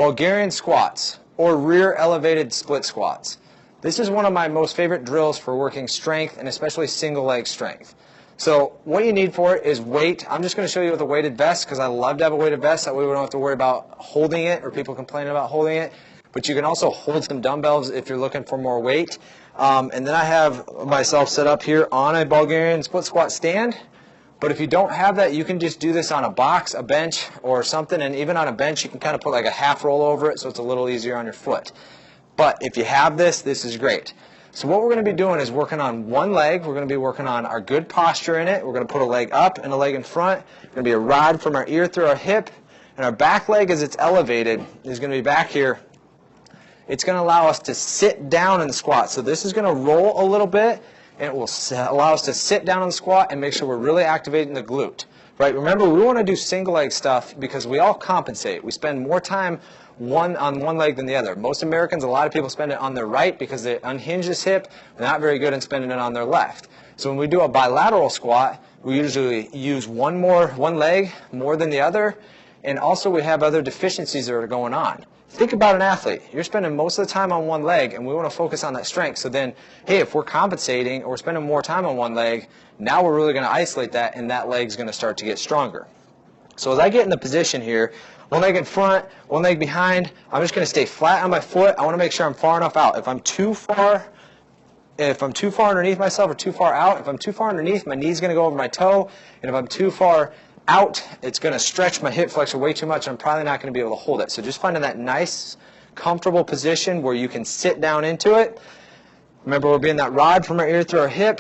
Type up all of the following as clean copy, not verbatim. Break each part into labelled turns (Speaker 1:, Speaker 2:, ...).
Speaker 1: Bulgarian squats, or rear elevated split squats. This is one of my most favorite drills for working strength, and especially single leg strength. So what you need for it is weight. I'm just going to show you with a weighted vest because I love to have a weighted vest. That way we don't have to worry about holding it or people complaining about holding it. But you can also hold some dumbbells if you're looking for more weight. And then I have myself set up here on a Bulgarian split squat stand. But if you don't have that, you can just do this on a box, a bench, or something. And even on a bench, you can kind of put like a half roll over it so it's a little easier on your foot. But if you have this, this is great. So what we're going to be doing is working on one leg. We're going to be working on our good posture in it. We're going to put a leg up and a leg in front. It's going to be a rod from our ear through our hip. And our back leg, as it's elevated, is going to be back here. It's going to allow us to sit down in the squat. So this is going to roll a little bit, and it will allow us to sit down in the squat and make sure we're really activating the glute. Right? Remember, we want to do single leg stuff because we all compensate. We spend more time on one leg than the other. Most Americans, a lot of people spend it on their right because they unhinge this hip. They're not very good in spending it on their left. So when we do a bilateral squat, we usually use one leg more than the other, and also we have other deficiencies that are going on. Think about an athlete. You're spending most of the time on one leg, and we want to focus on that strength. So then, hey, if we're compensating or we're spending more time on one leg, now we're really going to isolate that, and that leg's going to start to get stronger. So as I get in the position here, one leg in front, one leg behind, I'm just going to stay flat on my foot. I want to make sure I'm far enough out. If I'm too far underneath myself or too far out, if I'm too far underneath, my knee's going to go over my toe, and if I'm too far out, it's going to stretch my hip flexor way too much. I'm probably not going to be able to hold it. So just finding that nice, comfortable position where you can sit down into it. Remember, we're being that rod from our ear through our hip,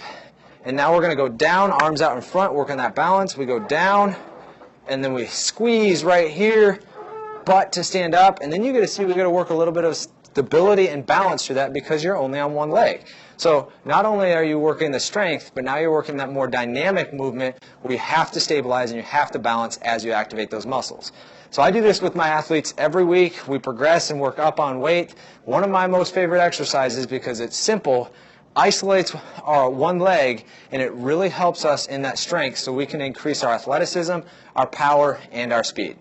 Speaker 1: and now we're going to go down, arms out in front, work on that balance. We go down, and then we squeeze right here, butt to stand up, and then you're going to see we're going to work a little bit of stability and balance through that because you're only on one leg. So not only are you working the strength, but now you're working that more dynamic movement where you have to stabilize and you have to balance as you activate those muscles. So I do this with my athletes every week. We progress and work up on weight. One of my most favorite exercises, because it's simple, isolates our one leg, and it really helps us in that strength so we can increase our athleticism, our power, and our speed.